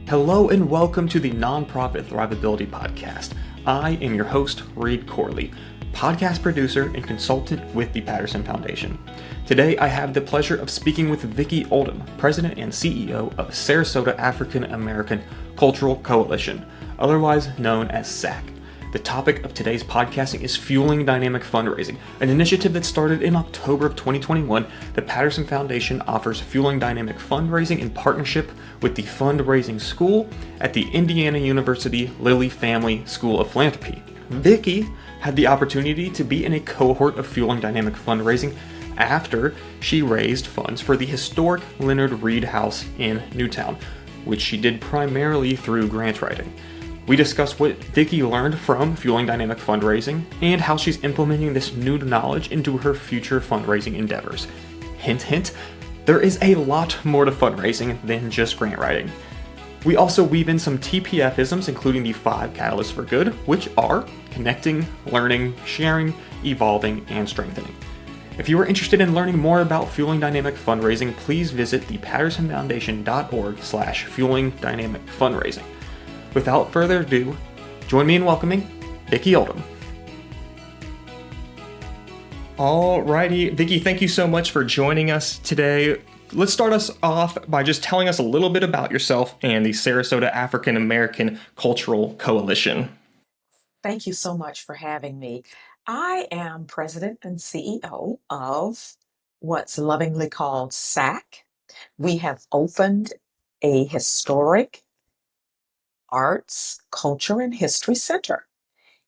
Hello and welcome to the Nonprofit Thrivability Podcast. I am your host, Reed Corley, podcast producer and consultant with the Patterson Foundation. Today I have the pleasure of speaking with Vickie Oldham, President and CEO of Sarasota African American Cultural Coalition, otherwise known as SAACC. The topic of today's podcasting is Fueling Dynamic Fundraising, an initiative that started in October of 2021. The Patterson Foundation offers Fueling Dynamic Fundraising in partnership with the Fundraising School at the Indiana University Lilly Family School of Philanthropy. Vickie had the opportunity to be in a cohort of Fueling Dynamic Fundraising after she raised funds for the historic Leonard Reed House in Newtown, which she did primarily through grant writing. We discuss what Vickie learned from Fueling Dynamic Fundraising and how she's implementing this new knowledge into her future fundraising endeavors. Hint, hint, there is a lot more to fundraising than just grant writing. We also weave in some TPF-isms, including the 5 catalysts for good, which are connecting, learning, sharing, evolving, and strengthening. If you are interested in learning more about Fueling Dynamic Fundraising, please visit the pattersonfoundation.org/Fueling Dynamic Fundraising. Without further ado, join me in welcoming Vickie Oldham. Alrighty, Vickie, thank you so much for joining us today. Let's start us off by just telling us a little bit about yourself and the Sarasota African American Cultural Coalition. Thank you so much for having me. I am President and CEO of what's lovingly called SAACC. We have opened a historic arts, culture, and history center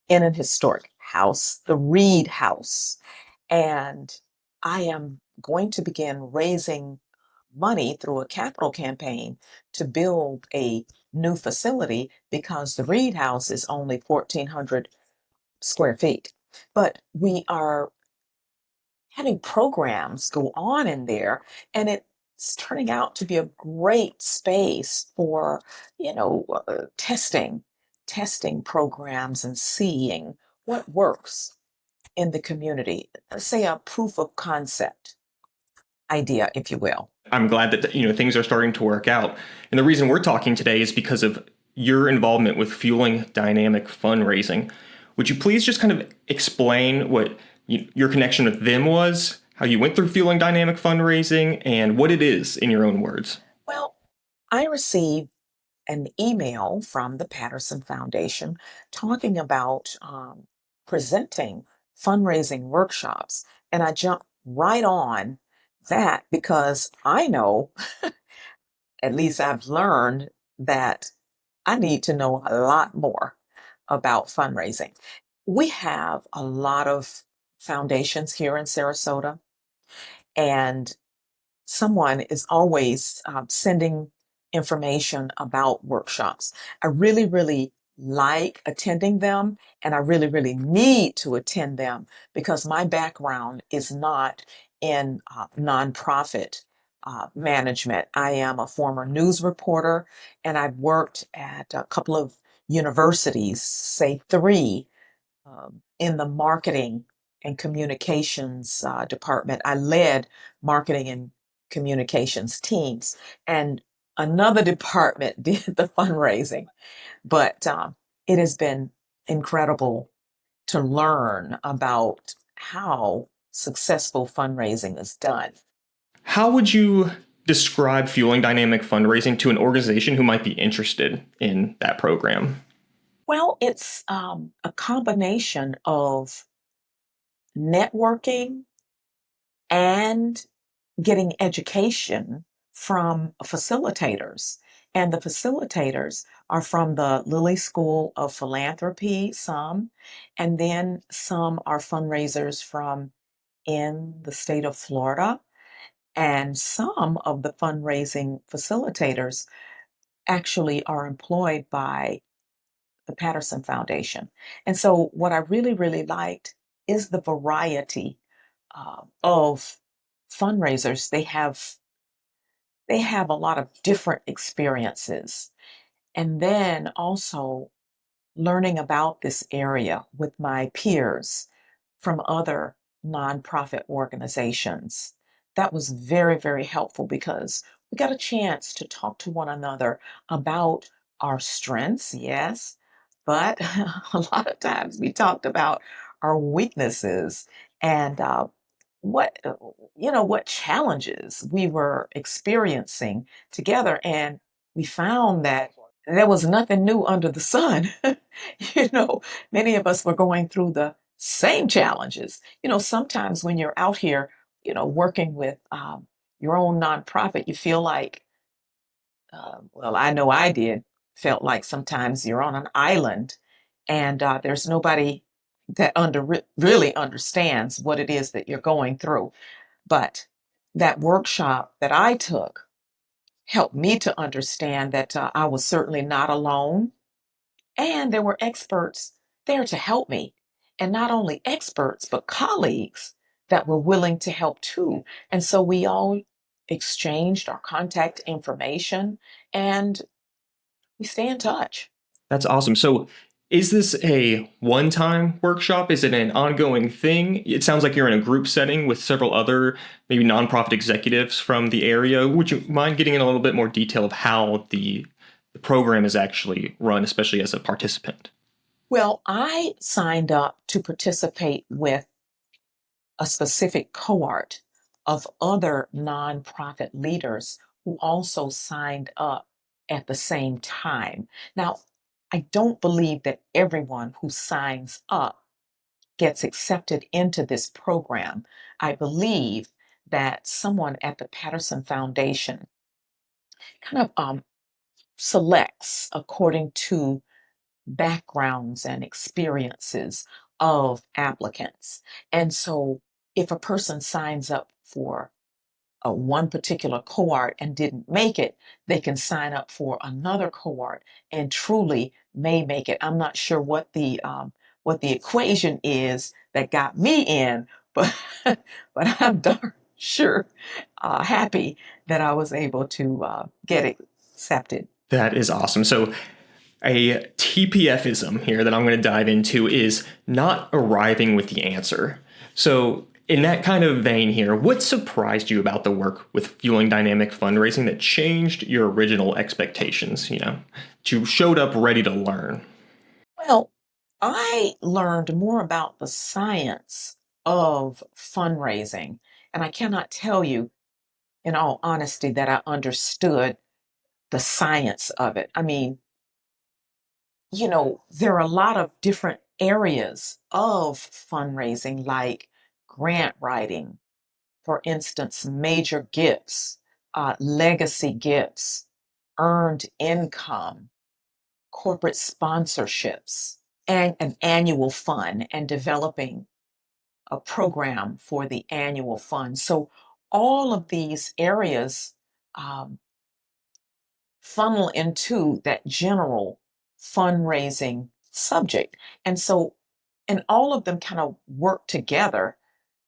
in an historic house, the Reed House. And I am going to begin raising money through a capital campaign to build a new facility because the Reed House is only 1,400 square feet. But we are having programs go on in there, and it's turning out to be a great space for, testing programs and seeing what works in the community. Say a proof of concept idea, if you will. I'm glad that things are starting to work out. And the reason we're talking today is because of your involvement with Fueling Dynamic Fundraising. Would you please just kind of explain what your connection with them was, how you went through Fueling Dynamic Fundraising, and what it is in your own words? Well, I received an email from the Patterson Foundation talking about presenting fundraising workshops, and I jumped right on that because I know, at least I've learned, that I need to know a lot more about fundraising. We have a lot of foundations here in Sarasota, and someone is always sending information about workshops. I really, really like attending them, and I really, really need to attend them because my background is not in nonprofit management. I am a former news reporter, and I've worked at a couple of universities, say 3, in the marketing and communications department. I led marketing and communications teams, and another department did the fundraising. But it has been incredible to learn about how successful fundraising is done. How would you describe Fueling Dynamic Fundraising to an organization who might be interested in that program? Well, it's a combination of networking and getting education from facilitators. And the facilitators are from the Lilly School of Philanthropy, some, and then some are fundraisers from in the state of Florida. And some of the fundraising facilitators actually are employed by the Patterson Foundation. And so what I really, really liked is the variety of fundraisers. They have a lot of different experiences. And then also learning about this area with my peers from other nonprofit organizations. That was very, very helpful because we got a chance to talk to one another about our strengths, yes, but a lot of times we talked about our weaknesses and what what challenges we were experiencing together, and we found that there was nothing new under the sun. you know, Many of us were going through the same challenges. Sometimes when you're out here, working with your own nonprofit, you feel like, well, I know I did, felt like sometimes you're on an island and there's nobody that really understands what it is that you're going through. But that workshop that I took helped me to understand that I was certainly not alone, and there were experts there to help me. And not only experts, but colleagues that were willing to help too. And so we all exchanged our contact information and we stay in touch. That's awesome. So, is this a one-time workshop? Is it an ongoing thing? It sounds like you're in a group setting with several other maybe nonprofit executives from the area. Would you mind getting in a little bit more detail of how the program is actually run, especially as a participant? Well, I signed up to participate with a specific cohort of other nonprofit leaders who also signed up at the same time. Now, I don't believe that everyone who signs up gets accepted into this program. I believe that someone at the Patterson Foundation kind of selects according to backgrounds and experiences of applicants. And so if a person signs up for one particular cohort and didn't make it, they can sign up for another cohort and truly may make it. I'm not sure what the equation is that got me in, but but I'm darn sure happy that I was able to get accepted. That is awesome. So, a TPFism here that I'm going to dive into is not arriving with the answer. So, in that kind of vein here, what surprised you about the work with Fueling Dynamic Fundraising that changed your original expectations? You showed up ready to learn. Well, I learned more about the science of fundraising, and I cannot tell you, in all honesty, that I understood the science of it. I mean, there are a lot of different areas of fundraising, like grant writing, for instance, major gifts, legacy gifts, earned income, corporate sponsorships, and an annual fund, and developing a program for the annual fund. So all of these areas um, funnel into that general fundraising subject. And all of them kind of work together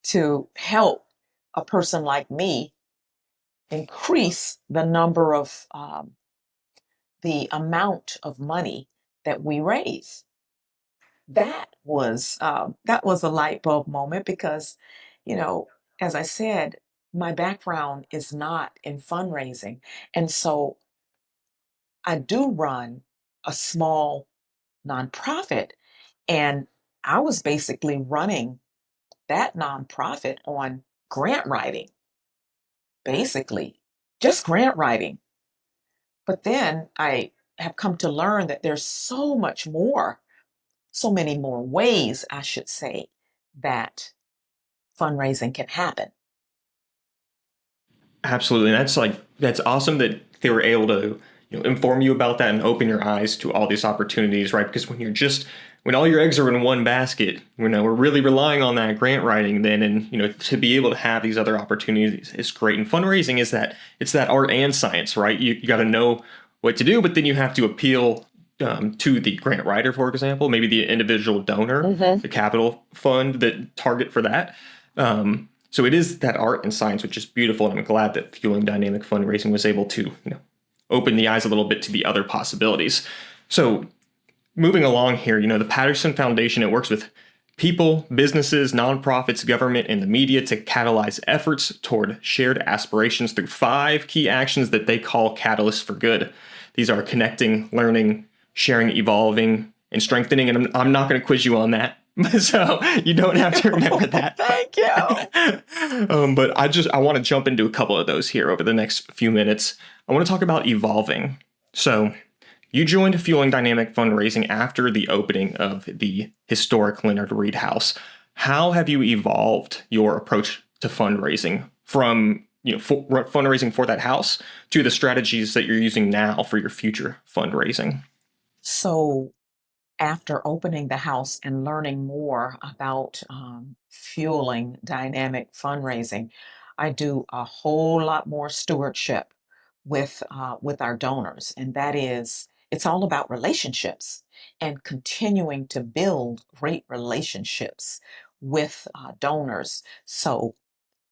to help a person like me increase the number of the amount of money that we raise. That was a light bulb moment because, you know, as I said, my background is not in fundraising, and so I do run a small nonprofit, and I was basically running that nonprofit on grant writing, basically, just grant writing. But then I have come to learn that there's so much more, so many more ways, I should say, that fundraising can happen. Absolutely. And that's awesome that they were able to inform you about that and open your eyes to all these opportunities, right? Because when all your eggs are in one basket, we're really relying on that grant writing then, and to be able to have these other opportunities is great. And fundraising it's that art and science, right? You got to know what to do, but then you have to appeal to the grant writer, for example, maybe the individual donor, the capital fund that target for that. So it is that art and science, which is beautiful, and I'm glad that Fueling Dynamic Fundraising was able to open the eyes a little bit to the other possibilities. So moving along here, the Patterson Foundation, it works with people, businesses, nonprofits, government, and the media to catalyze efforts toward shared aspirations through 5 key actions that they call catalysts for good. These are connecting, learning, sharing, evolving, and strengthening. And I'm not going to quiz you on that. So you don't have to remember that. Thank you. But I want to jump into a couple of those here over the next few minutes. I want to talk about evolving. So you joined Fueling Dynamic Fundraising after the opening of the historic Leonard Reed House. How have you evolved your approach to fundraising from fundraising for that house to the strategies that you're using now for your future fundraising? So after opening the house and learning more about fueling dynamic fundraising, I do a whole lot more stewardship with our donors, and that is, it's all about relationships and continuing to build great relationships with donors. So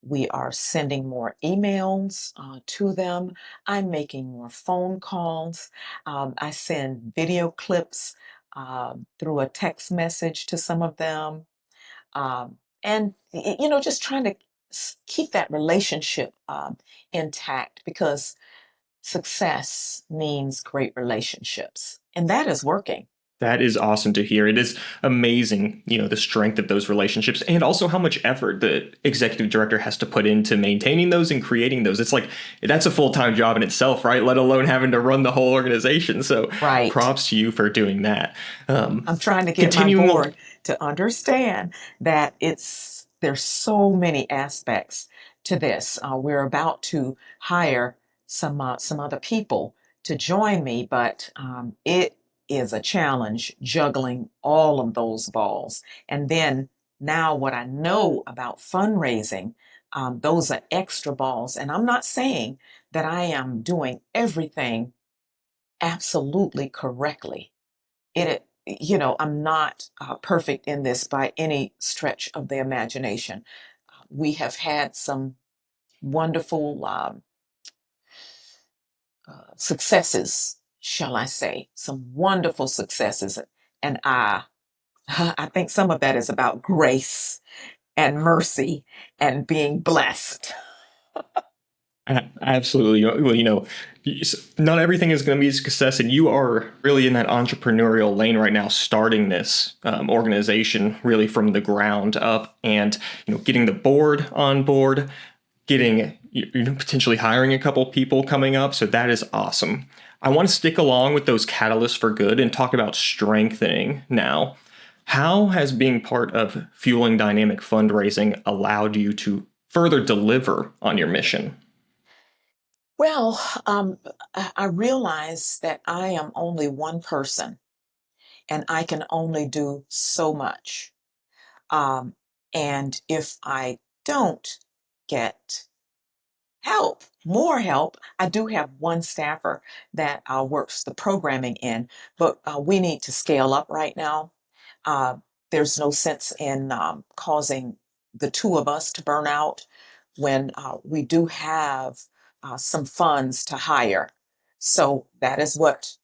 we are sending more emails to them. I'm making more phone calls. I send video clips through a text message to some of them. And just trying to keep that relationship intact, because success means great relationships. And that is working. That is awesome to hear. It is amazing, the strength of those relationships and also how much effort the executive director has to put into maintaining those and creating those. It's like, that's a full-time job in itself, right? Let alone having to run the whole organization. So Right. props to you for doing that. I'm trying to get my board to understand that there's so many aspects to this. We're about to hire some other people to join me, but it is a challenge juggling all of those balls. And then now what I know about fundraising, those are extra balls. And I'm not saying that I am doing everything absolutely correctly. I'm not perfect in this by any stretch of the imagination. We have had some wonderful successes, shall I say, some wonderful successes. And I think some of that is about grace and mercy and being blessed. Absolutely. Well, not everything is going to be a success, and you are really in that entrepreneurial lane right now, starting this organization really from the ground up, and getting the board on board, getting potentially hiring a couple people coming up. So that is awesome. I want to stick along with those catalysts for good and talk about strengthening now. How has being part of Fueling Dynamic Fundraising allowed you to further deliver on your mission? Well, I realize that I am only one person and I can only do so much. Um, and if I don't get more help, I do have one staffer that works the programming in, but we need to scale up right now. Uh, there's no sense in causing the two of us to burn out when we do have some funds to hire. So that is what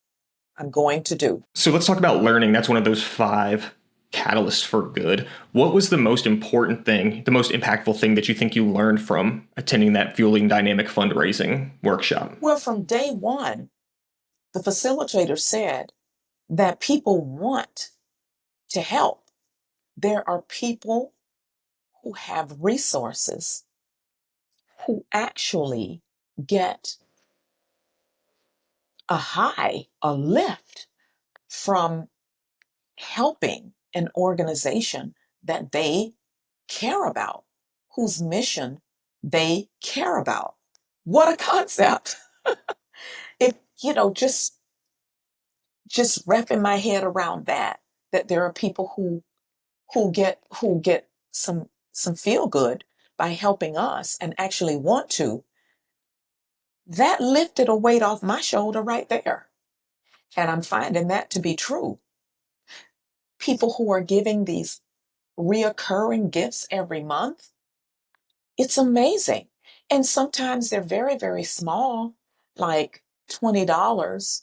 I'm going to do. So let's talk about learning. That's one of those 5 catalysts for good. What was the most important thing, the most impactful thing that you think you learned from attending that Fueling Dynamic Fundraising workshop? Well, from day one, the facilitator said that people want to help. There are people who have resources who actually get a lift from helping an organization that they care about, whose mission they care about. What a concept. It, just wrapping my head around that there are people who get some feel good by helping us and actually want to, that lifted a weight off my shoulder right there. And I'm finding that to be true. People who are giving these reoccurring gifts every month, it's amazing. And sometimes they're very, very small, like $20,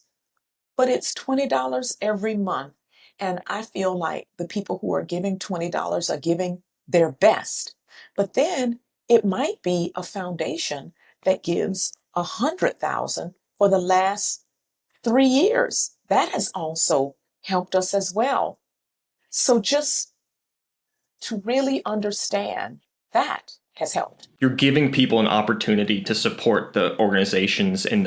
but it's $20 every month. And I feel like the people who are giving $20 are giving their best. But then it might be a foundation that gives 100,000 for the last 3 years. That has also helped us as well. So just to really understand that has helped. You're giving people an opportunity to support the organizations and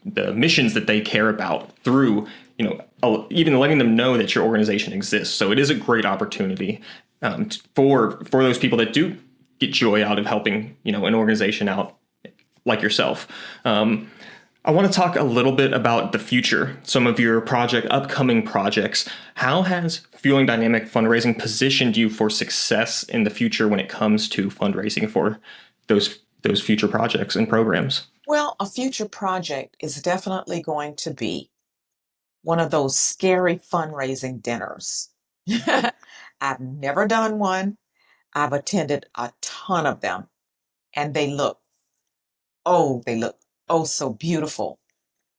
the missions that they care about through, even letting them know that your organization exists. So it is a great opportunity for those people that do get joy out of helping, an organization out like yourself. I want to talk a little bit about the future, some of your upcoming projects. How has Fueling Dynamic Fundraising positioned you for success in the future when it comes to fundraising for those future projects and programs? Well, a future project is definitely going to be one of those scary fundraising dinners. I've never done one. I've attended a ton of them, and they look so beautiful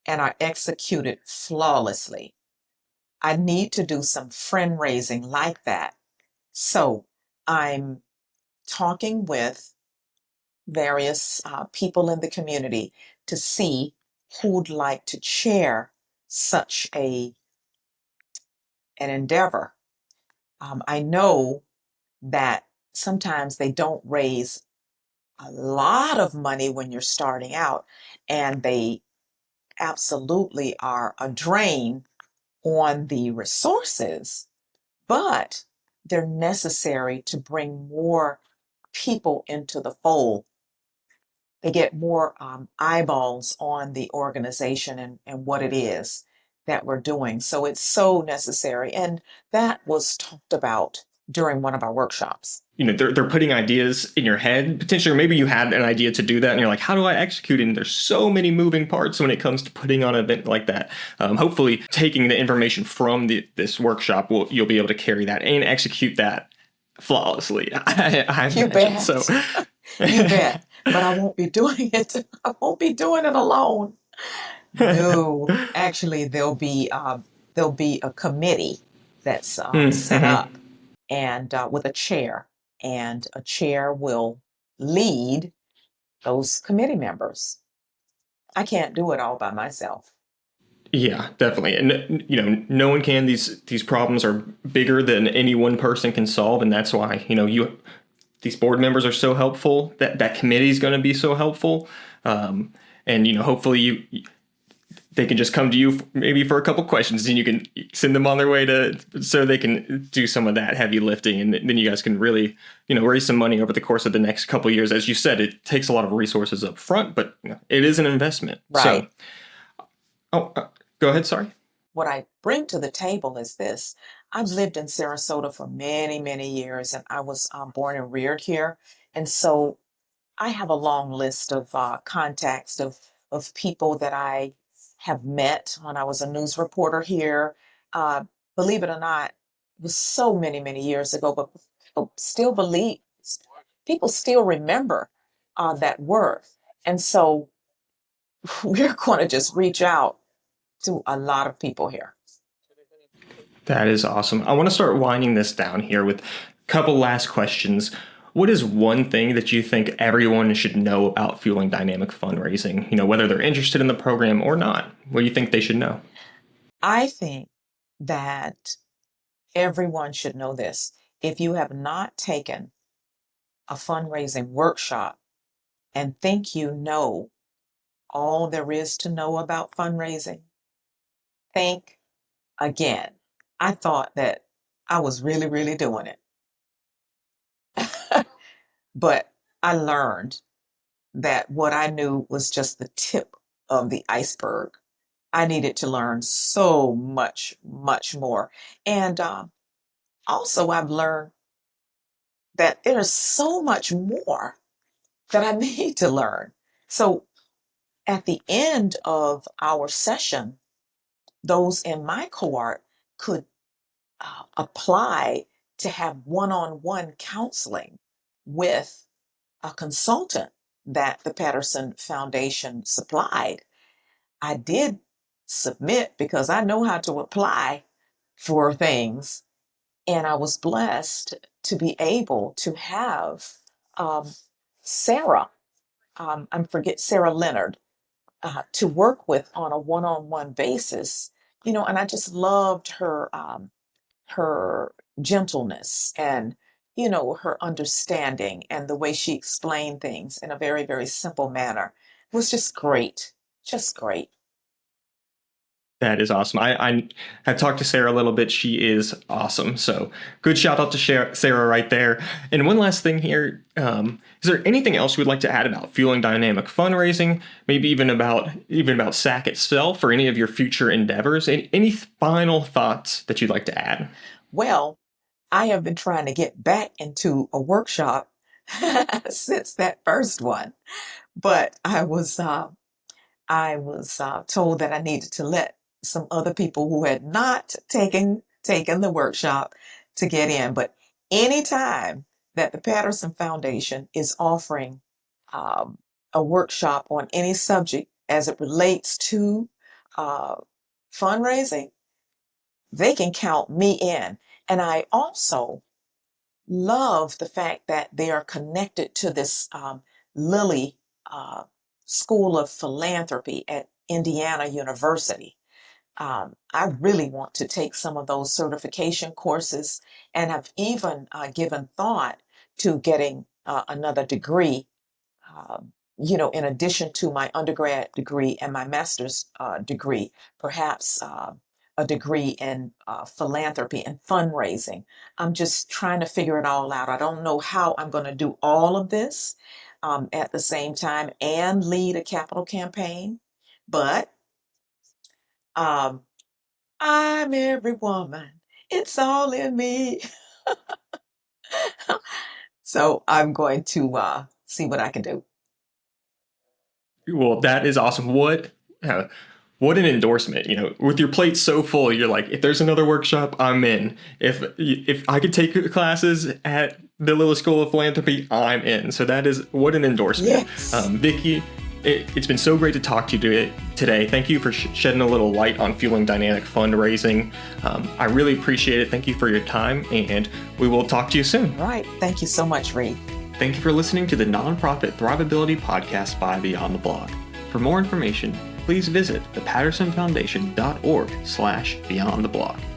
and are executed flawlessly. I need to do some friend raising like that. So I'm talking with various people in the community to see who'd like to chair such an endeavor. I know that sometimes they don't raise a lot of money when you're starting out, and they absolutely are a drain on the resources, but they're necessary to bring more people into the fold. They get more eyeballs on the organization and what it is that we're doing. So it's so necessary. And that was talked about during one of our workshops. They're putting ideas in your head, potentially, or maybe you had an idea to do that and you're like, how do I execute it? And there's so many moving parts when it comes to putting on an event like that. Hopefully taking the information from this workshop, you'll be able to carry that and execute that flawlessly. I You imagine. bet. So You bet. But I won't be doing it. I won't be doing it alone. No, actually, there'll be a committee that's set up, and with a chair, and a chair will lead those committee members. I can't do it all by myself. Yeah, definitely. And no one can. These problems are bigger than any one person can solve, and that's why these board members are so helpful. That committee is going to be so helpful, and hopefully they can just come to you maybe for a couple questions, and you can send them on their way so they can do some of that heavy lifting, and then you guys can really raise some money over the course of the next couple of years. As you said, it takes a lot of resources up front, but it is an investment. Right. So, go ahead. Sorry. What I bring to the table is this. I've lived in Sarasota for many, many years, and I was born and reared here. And so I have a long list of contacts of people that I have met when I was a news reporter here. Uh, Believe it or not, it was so many, many years ago, but people still remember that work. And so we're going to just reach out to a lot of people here. That is awesome. I want to start winding this down here with a couple last questions. What is one thing that you think everyone should know about Fueling Dynamic Fundraising? Whether they're interested in the program or not. What do you think they should know? I think that everyone should know this. If you have not taken a fundraising workshop and think you know all there is to know about fundraising, think again. I thought that I was really, really doing it. But I learned that what I knew was just the tip of the iceberg. I needed to learn so much, much more. And also, I've learned that there's so much more that I need to learn. So at the end of our session, those in my cohort could apply to have one-on-one counseling with a consultant that the Patterson Foundation supplied. I did submit because I know how to apply, for things. And I was blessed to be able to have um, Sarah, I forget Sarah Leonard, to work with on a one-on-one basis. And I just loved her gentleness and her understanding and the way she explained things in a very, very simple manner. It was just great. That is awesome. I have talked to Sarah a little bit. She is awesome. So good shout out to Sarah right there. And one last thing here. Is there anything else you would like to add about Fueling Dynamic Fundraising? Maybe even about SAACC itself or any of your future endeavors? Any final thoughts that you'd like to add? Well, I have been trying to get back into a workshop since that first one, but I was told that I needed to let some other people who had not taken the workshop to get in. But anytime that the Patterson Foundation is offering a workshop on any subject as it relates to uh, fundraising, they can count me in. And I also love the fact that they are connected to this Lilly uh, School of Philanthropy at Indiana University. I really want to take some of those certification courses and have even given thought to getting another degree, in addition to my undergrad degree and my master's degree, perhaps a degree in philanthropy and fundraising. I'm just trying to figure it all out. I don't know how I'm going to do all of this at the same time and lead a capital campaign, but um, I'm every woman. It's all in me. So I'm going to see what I can do. Well, that is awesome. What an endorsement. With your plate so full, you're like, if there's another workshop, I'm in. If I could take classes at the Lilly School of Philanthropy, I'm in. So that is what an endorsement. Yes. Vickie, it's been so great to talk to you today. Thank you for shedding a little light on Fueling Dynamic Fundraising. I really appreciate it. Thank you for your time, and we will talk to you soon. All right. Thank you so much, Reed. Thank you for listening to the Nonprofit Thrivability Podcast by Beyond the Blog. For more information, please visit thepattersonfoundation.org/beyondtheblog.